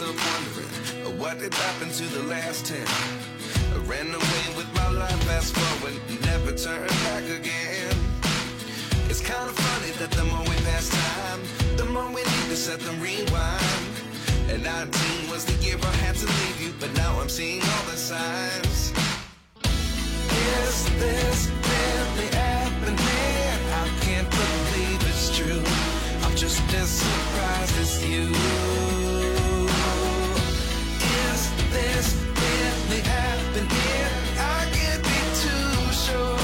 myself wondering what did happen to the last 10. I ran away with my life, fast forward, never turn back again. It's kind of funny that the more we pass time, the more we need to set them rewind. And 19 was the year I had to leave you, but now I'm seeing all the signs. Is this really happening? I can't believe it's true. I'm just as surprised as you. Is this really happening? I can't be too sure,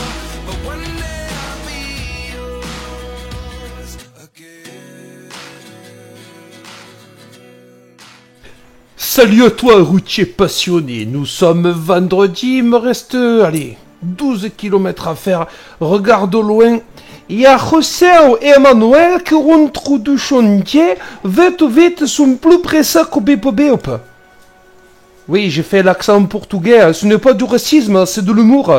but one day I'll be yours again. Salut à toi, routier passionné. Nous sommes vendredi, il me reste, allez, 12 km à faire. Regarde au loin. Il y a José et Emmanuel qui rentrent du chantier. Vite, sont plus pressés qu'au bébé. Oui, j'ai fait l'accent portugais. Ce n'est pas du racisme, c'est de l'humour.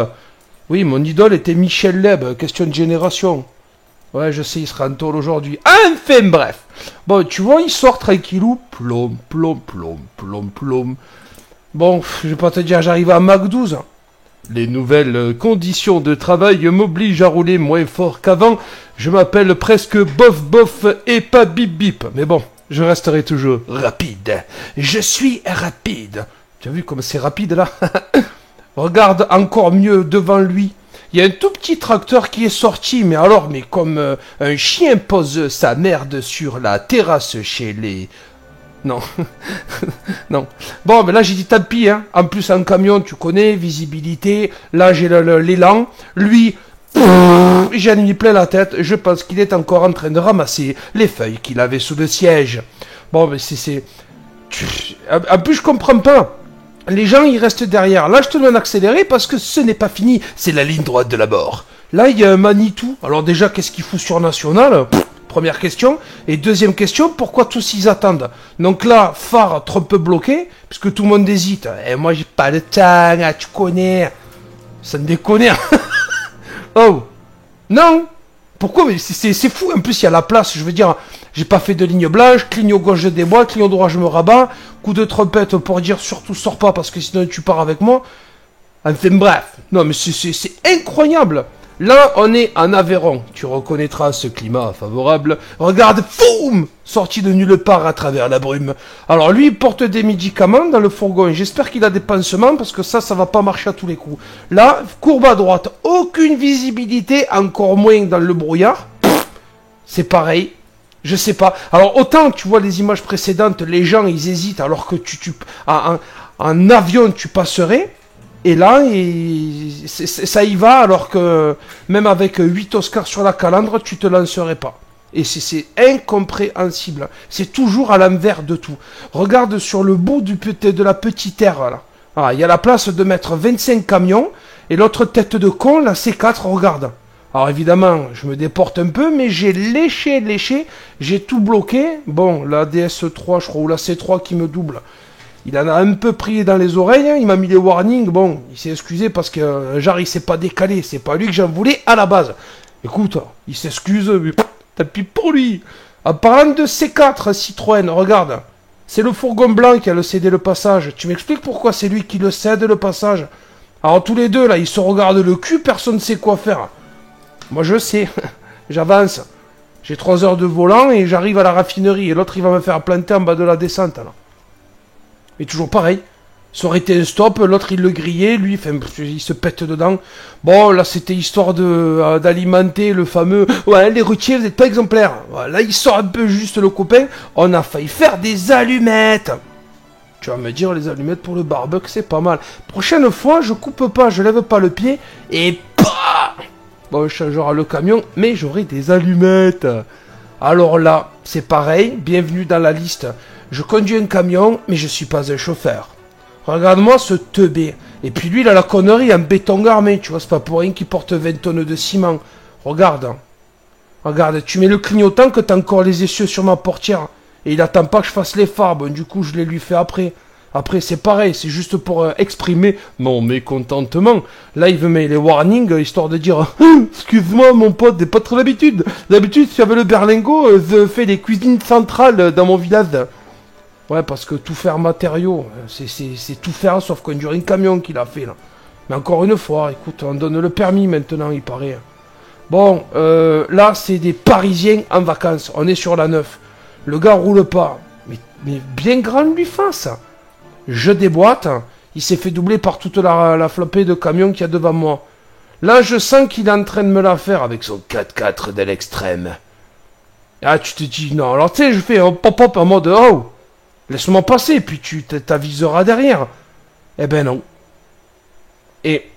Oui, mon idole était Michel Leb, question de génération. Ouais, je sais, il sera en tôle aujourd'hui. Enfin, bref. Bon, tu vois, il sort tranquillou. Plom. Bon, je vais pas te dire, j'arrive à Mac 12. Les nouvelles conditions de travail m'obligent à rouler moins fort qu'avant. Je m'appelle presque bof et pas bip. Mais bon, je resterai toujours rapide. Je suis rapide. Tu as vu comme c'est rapide là? Regarde encore mieux devant lui. Il y a un tout petit tracteur qui est sorti, mais comme un chien pose sa merde sur la terrasse chez les... Non. Non. Bon, mais là, j'ai dit tant pis, hein. En plus, en camion, tu connais, visibilité. Là, j'ai l'élan. Lui, j'ai mis plein la tête. Je pense qu'il est encore en train de ramasser les feuilles qu'il avait sous le siège. Bon, mais c'est... En plus, je comprends pas. Les gens, ils restent derrière. Là, je te donne accéléré parce que ce n'est pas fini. C'est la ligne droite de la mort. Là, il y a un Manitou. Alors déjà, qu'est-ce qu'il fout sur National? Première question. Et deuxième question, pourquoi tous ils attendent? Donc là, phare trop peu bloqué, puisque tout le monde hésite. Et moi, j'ai pas le temps, tu connais. Ça me déconne. Oh. Non. Pourquoi? Mais c'est fou. En plus, il y a la place. Je veux dire, j'ai pas fait de ligne blanche. Clignot gauche, je débois. Clignot droit, je me rabats. Coup de trompette pour dire surtout sors pas parce que sinon tu pars avec moi. Enfin bref. Non, mais c'est incroyable. Là, on est en Aveyron. Tu reconnaîtras ce climat favorable. Regarde, foum, sorti de nulle part à travers la brume. Alors lui, il porte des médicaments dans le fourgon. J'espère qu'il a des pansements parce que ça va pas marcher à tous les coups. Là, courbe à droite. Aucune visibilité, encore moins dans le brouillard. C'est pareil. Je sais pas. Alors autant, tu vois les images précédentes, les gens, ils hésitent alors que en avion, tu passerais. Et là, ça y va, alors que même avec 8 Oscars sur la calandre, tu te lancerais pas. Et c'est incompréhensible. C'est toujours à l'envers de tout. Regarde sur le bout de la petite aire, là. Ah, il y a la place de mettre 25 camions, et l'autre tête de con, la C4, regarde. Alors évidemment, je me déporte un peu, mais j'ai léché, j'ai tout bloqué. Bon, la DS3, je crois, ou la C3 qui me double. Il en a un peu pris dans les oreilles, hein. Il m'a mis les warnings, bon, il s'est excusé parce que, genre, il s'est pas décalé, c'est pas lui que j'en voulais à la base. Écoute, il s'excuse, mais tant pis pour lui. En parlant de C4 Citroën, regarde, c'est le fourgon blanc qui a le cédé le passage. Tu m'expliques pourquoi c'est lui qui le cède le passage? Alors tous les deux, là, ils se regardent le cul, personne ne sait quoi faire. Moi je sais, j'avance. J'ai 3 heures de volant et j'arrive à la raffinerie, et l'autre il va me faire planter en bas de la descente, là. Et toujours pareil. Ça aurait été un stop, l'autre il le grillait, lui, enfin, il se pète dedans. Bon, là c'était histoire d'alimenter le fameux... Ouais, les routiers, vous n'êtes pas exemplaires. Là, il sort un peu juste le copain. On a failli faire des allumettes. Tu vas me dire, les allumettes pour le barbecue, c'est pas mal. Prochaine fois, je coupe pas, je lève pas le pied, et... Bon, je changerai le camion, mais j'aurai des allumettes. Alors là, c'est pareil, bienvenue dans la liste. Je conduis un camion, mais je suis pas un chauffeur. Regarde-moi ce teubé. Et puis lui, il a la connerie en béton armé, tu vois, c'est pas pour rien qu'il porte 20 tonnes de ciment. Regarde. Regarde, tu mets le clignotant que t'as encore les essieux sur ma portière. Et il attend pas que je fasse les phares, bon, du coup, je les lui fais après. Après, c'est pareil, c'est juste pour exprimer mon mécontentement. Là, il veut mettre les warnings, histoire de dire « Excuse-moi, mon pote, j'ai pas trop l'habitude. D'habitude, si j'avais le berlingot, je fais les cuisines centrales dans mon village. » Ouais, parce que tout faire matériaux, c'est tout faire sauf conduire un camion qu'il a fait là. Mais encore une fois, écoute, on donne le permis maintenant, il paraît. Bon, là, c'est des Parisiens en vacances. On est sur la 9. Le gars roule pas. Mais bien grand lui fasse. Je déboîte. Il s'est fait doubler par toute la flopée de camions qu'il y a devant moi. Là, je sens qu'il est en train de me la faire avec son 4x4 de l'extrême. Ah, tu te dis, non. Alors, tu sais, je fais un pop-up en mode, oh, laisse-moi passer, puis tu t'aviseras derrière. Eh ben non. Et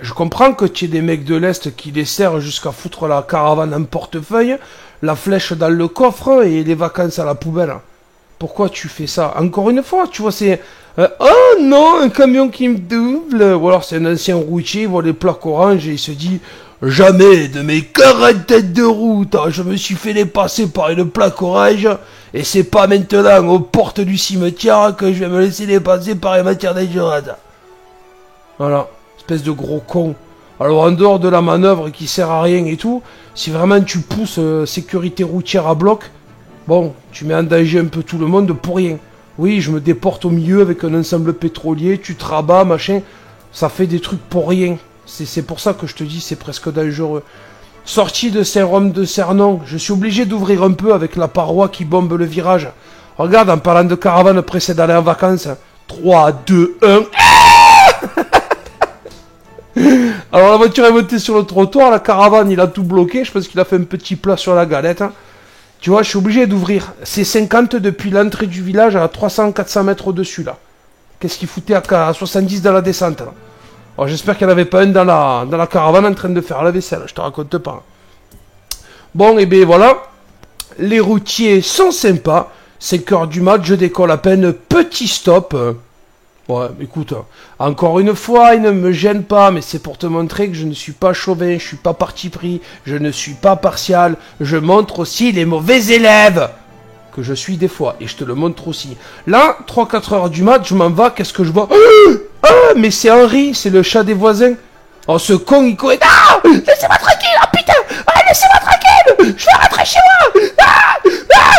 je comprends que tu aies des mecs de l'Est qui les serrent jusqu'à foutre la caravane en portefeuille, la flèche dans le coffre et les vacances à la poubelle. Pourquoi tu fais ça? Encore une fois, tu vois, c'est... oh non, un camion qui me double. Ou alors c'est un ancien routier, il voit les plaques oranges et il se dit... Jamais de mes 40 têtes de route, je me suis fait les passer par une plaque orange, et c'est pas maintenant aux portes du cimetière que je vais me laisser les passer par les matières dangereuses. Voilà, espèce de gros con. Alors en dehors de la manœuvre qui sert à rien et tout, si vraiment tu pousses sécurité routière à bloc, bon, tu mets en danger un peu tout le monde pour rien. Oui, je me déporte au milieu avec un ensemble pétrolier, tu te rabats, machin, ça fait des trucs pour rien. C'est pour ça que je te dis, c'est presque dangereux. Sorti de Saint-Rome de Cernon, je suis obligé d'ouvrir un peu avec la paroi qui bombe le virage. Regarde, en parlant de caravane pressée d'aller en vacances. 3, 2, 1. Alors la voiture est montée sur le trottoir, la caravane il a tout bloqué, je pense qu'il a fait un petit plat sur la galette. Tu vois, je suis obligé d'ouvrir. C'est 50 depuis l'entrée du village à 300-400 mètres au-dessus là. Qu'est-ce qu'il foutait à 70 dans la descente là? Oh, j'espère qu'il n'y en avait pas un dans la caravane en train de faire la vaisselle, je te raconte pas. Bon, et bien voilà, les routiers sont sympas. 5 heures du mat, je décolle à peine, petit stop. Ouais, écoute, encore une fois, il ne me gêne pas, mais c'est pour te montrer que je ne suis pas chauvin, je suis pas parti pris, je ne suis pas partial. Je montre aussi les mauvais élèves que je suis des fois, et je te le montre aussi. Là, 3-4 heures du mat, je m'en vais, qu'est-ce que je vois? Ah, mais c'est Henri, c'est le chat des voisins. Oh, ce con, il court. Ah, laissez-moi tranquille, oh putain. Ah, laissez-moi tranquille. Je vais rentrer chez moi.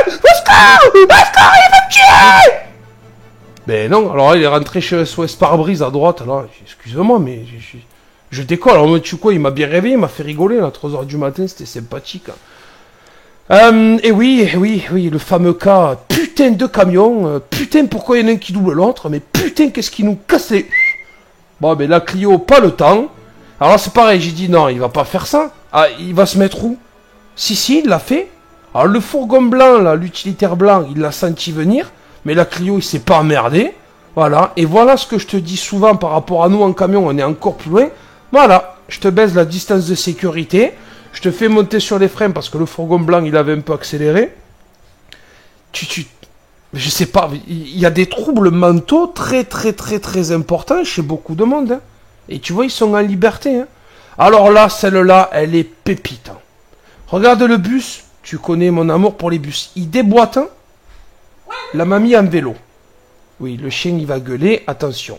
Au secours, il va me tuer. Ben non, alors il est rentré chez SOS Pare-Brise à droite, là. Excuse-moi, mais je décolle. Alors, tu quoi, il m'a bien réveillé, il m'a fait rigoler, là, 3 heures du matin, c'était sympathique. Et oui, le fameux cas, putain de camion, putain pourquoi il y en a un qui double l'autre, mais putain qu'est-ce qui nous casse les... Bon, ben la Clio, pas le temps. Alors c'est pareil, j'ai dit non, il va pas faire ça. Ah, il va se mettre où? Si, il l'a fait. Alors le fourgon blanc, là, l'utilitaire blanc, il l'a senti venir, mais la Clio, il s'est pas emmerdé. Voilà, et voilà ce que je te dis souvent par rapport à nous en camion, on est encore plus loin. Voilà, je te baisse la distance de sécurité. Je te fais monter sur les freins parce que le fourgon blanc, il avait un peu accéléré. Je sais pas, il y a des troubles mentaux très importants chez beaucoup de monde. Hein. Et tu vois, ils sont en liberté. Hein. Alors là, celle-là, elle est pépite. Hein. Regarde le bus. Tu connais mon amour pour les bus. Il déboîte. Hein. La mamie en vélo. Oui, le chien, il va gueuler. Attention.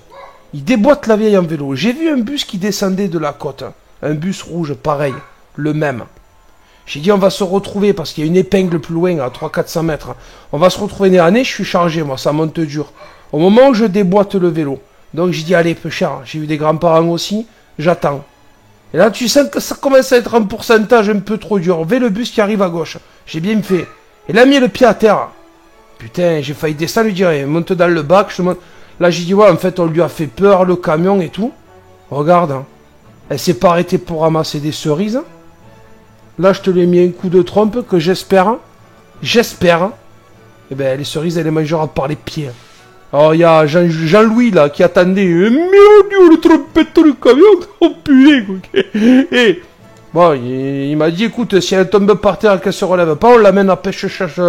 Il déboîte la vieille en vélo. J'ai vu un bus qui descendait de la côte. Hein. Un bus rouge, pareil. Le même. J'ai dit on va se retrouver parce qu'il y a une épingle plus loin à 300-400 mètres. On va se retrouver nez à nez, je suis chargé moi, ça monte dur. Au moment où je déboîte le vélo. Donc j'ai dit allez peu cher, j'ai eu des grands-parents aussi, j'attends. Et là tu sens que ça commence à être un pourcentage un peu trop dur. Le bus qui arrive à gauche, j'ai bien fait. Et là mis le pied à terre. Putain, j'ai failli descendre, lui dire monte dans le bac, je monte. Là j'ai dit ouais en fait on lui a fait peur, le camion et tout. Regarde, hein. Elle s'est pas arrêtée pour ramasser des cerises. Là, je te l'ai mis un coup de trompe que j'espère. Eh ben, les cerises, elle les mangera par les pieds. Alors, il y a Jean-Louis, là, qui attendait. Mon Dieu, le trompette, le camion. Oh, putain, quoi. Et, bon, il m'a dit, écoute, si elle tombe par terre et qu'elle se relève pas, on l'amène à pêche-chasse.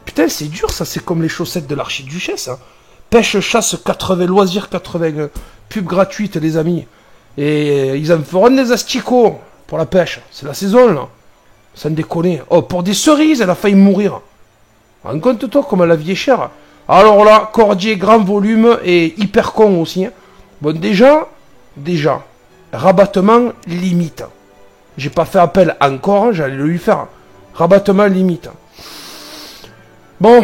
Putain, c'est dur, ça. C'est comme les chaussettes de l'archiduchesse. Hein. Pêche-chasse 80, loisirs 80. Pub gratuite, les amis. Et ils en feront des asticots. Pour la pêche, c'est la saison là. Sans déconner. Oh, pour des cerises, elle a failli mourir. Rends-compte-toi comme la vie est chère. Alors là, cordier, grand volume et hyper con aussi. Hein. Bon, déjà, rabattement limite. J'ai pas fait appel encore, j'allais le lui faire. Rabattement limite. Bon,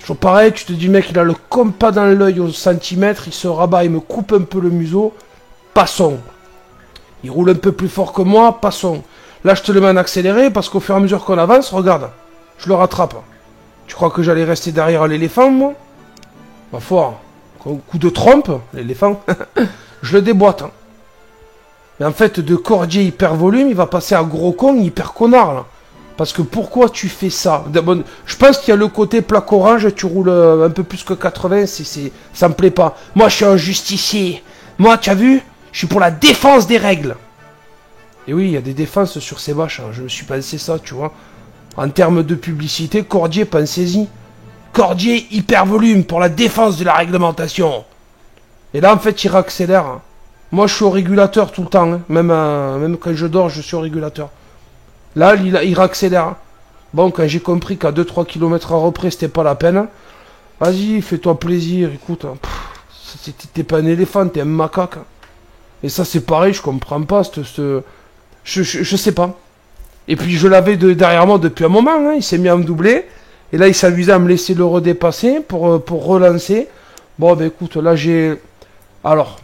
Toujours pareil, tu te dis, mec, il a le compas dans l'œil au centimètre, il se rabat, il me coupe un peu le museau. Passons. Il roule un peu plus fort que moi, passons. Là, je te le mets en accéléré, parce qu'au fur et à mesure qu'on avance, regarde, je le rattrape. Tu crois que j'allais rester derrière l'éléphant, moi? Ma foi, coup de trompe, l'éléphant, je le déboîte. Hein. Mais en fait, de cordier hyper volume, il va passer à gros con hyper connard, là. Parce que pourquoi tu fais ça? Je pense qu'il y a le côté plaque orange, tu roules un peu plus que 80, ça me plaît pas. Moi, je suis un justicier. Moi, tu as vu? Je suis pour la défense des règles. Et oui, il y a des défenses sur ces vaches, hein. Je me suis pensé ça, tu vois. En termes de publicité, cordier, pensez-y. Cordier, hyper volume, pour la défense de la réglementation. Et là, en fait, il réaccélère. Hein. Moi, je suis au régulateur tout le temps. Hein. Même quand je dors, je suis au régulateur. Là, il réaccélère. Bon, quand j'ai compris qu'à 2-3 km à reprès, c'était pas la peine. Vas-y, fais-toi plaisir, écoute. T'es pas un éléphant, t'es un macaque. Et ça, c'est pareil, je comprends pas. Je sais pas. Et puis, je l'avais derrière moi depuis un moment. Hein. Il s'est mis à me doubler. Et là, il s'amusait à me laisser le redépasser pour relancer. Bon, ben écoute, là, j'ai... Alors,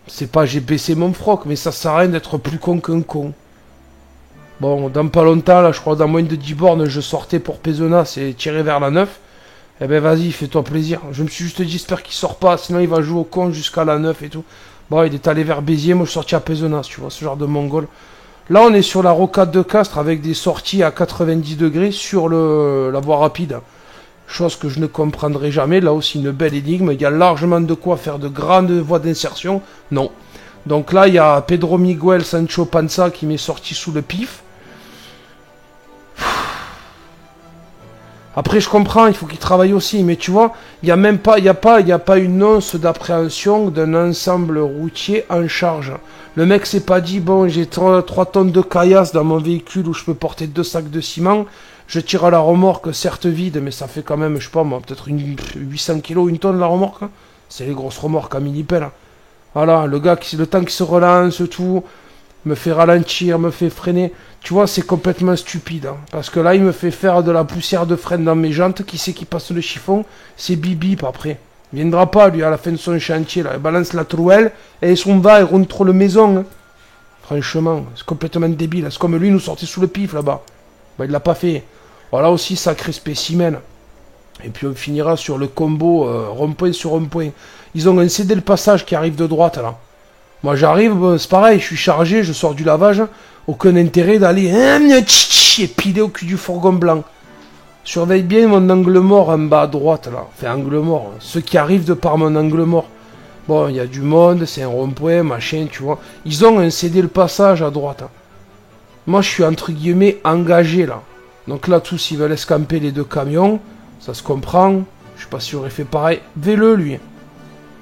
c'est pas j'ai baissé mon froc, mais ça sert à rien d'être plus con qu'un con. Bon, dans pas longtemps, là, je crois dans moins de 10 bornes, je sortais pour Pézenas et tirer vers la 9. Eh ben vas-y, fais-toi plaisir. Je me suis juste dit, j'espère qu'il sort pas, sinon il va jouer au con jusqu'à la 9 et tout. Bon, il est allé vers Béziers, moi je suis sorti à Pézenas, tu vois, ce genre de mongol. Là, on est sur la rocade de Castres avec des sorties à 90 degrés sur la voie rapide. Chose que je ne comprendrai jamais. Là aussi, une belle énigme. Il y a largement de quoi faire de grandes voies d'insertion. Non. Donc là, il y a Pedro Miguel Sancho Panza qui m'est sorti sous le pif. Après, je comprends, il faut qu'il travaille aussi, mais tu vois, il n'y a même pas, il y a pas une once d'appréhension d'un ensemble routier en charge. Le mec s'est pas dit, bon, j'ai 3 tonnes de caillasse dans mon véhicule où je peux porter 2 sacs de ciment, je tire à la remorque, certes vide, mais ça fait quand même, je sais pas moi, peut-être 800 kilos, une tonne la remorque. Hein. C'est les grosses remorques à mini-pelle. Hein. Voilà, le gars, le temps qui se relance, tout, me fait ralentir, me fait freiner. Tu vois, c'est complètement stupide. Hein, parce que là, il me fait faire de la poussière de freine dans mes jantes. Qui c'est qui passe le chiffon? C'est Bip après. Il viendra pas, lui, à la fin de son chantier. Là. Il balance la trouelle et son va et rentre le maison. Hein. Franchement, c'est complètement débile. C'est comme lui, nous sortait sous le pif, là-bas. Ben, il l'a pas fait. Voilà aussi, sacré spécimen. Et puis, on finira sur le combo rond-point sur rond-point. Ils ont un cédé le passage qui arrive de droite, là. Moi, j'arrive, c'est pareil, je suis chargé, je sors du lavage. Aucun intérêt d'aller et piler au cul du fourgon blanc. Surveille bien mon angle mort en bas à droite, là. Enfin, angle mort. Ceux qui arrivent de par mon angle mort. Bon, il y a du monde, c'est un rond-point, machin, tu vois. Ils ont un cédé le passage à droite. Hein. Moi, je suis entre guillemets engagé, là. Donc là, tous, ils veulent escamper les 2 camions. Ça se comprend. Je sais pas s'il aurait fait pareil. Vélo, lui.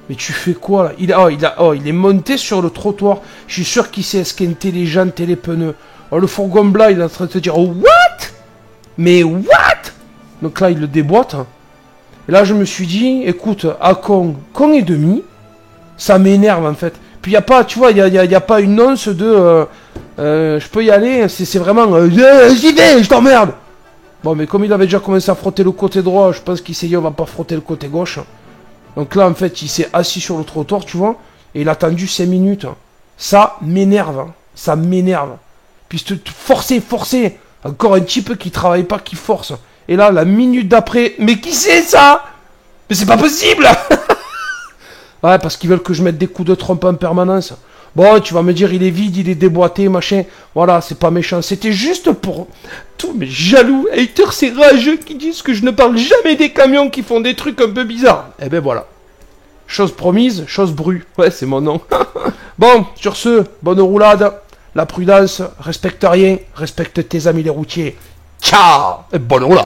Mais tu fais quoi là? Il est monté sur le trottoir. Je suis sûr qu'il s'est esquinté les jantes et les pneus. Oh, le fourgon blanc, il est en train de te dire what? Mais what? Donc là, il le déboîte. Et là, je me suis dit, écoute, à con et demi, ça m'énerve en fait. Puis il n'y a pas, tu vois, il y a pas une once de je peux y aller. C'est vraiment j'y vais, je t'emmerde. Bon, mais comme il avait déjà commencé à frotter le côté droit, je pense qu'il s'est dit on va pas frotter le côté gauche. Donc là, en fait, il s'est assis sur le trottoir, tu vois, et il a attendu 5 minutes. Ça m'énerve, hein. Ça m'énerve. Puis forcer. Encore un type qui travaille pas, qui force. Et là, la minute d'après, mais qui c'est ça? Mais c'est pas possible. Ouais, parce qu'ils veulent que je mette des coups de trompe en permanence. Bon, tu vas me dire, il est vide, il est déboîté, machin. Voilà, c'est pas méchant. C'était juste pour tous mes jaloux haters, ces rageux qui disent que je ne parle jamais des camions qui font des trucs un peu bizarres. Eh ben voilà. Chose promise, chose brue. Ouais, c'est mon nom. Bon, sur ce, bonne roulade. La prudence, respecte rien, respecte tes amis les routiers. Ciao et bonne roulade.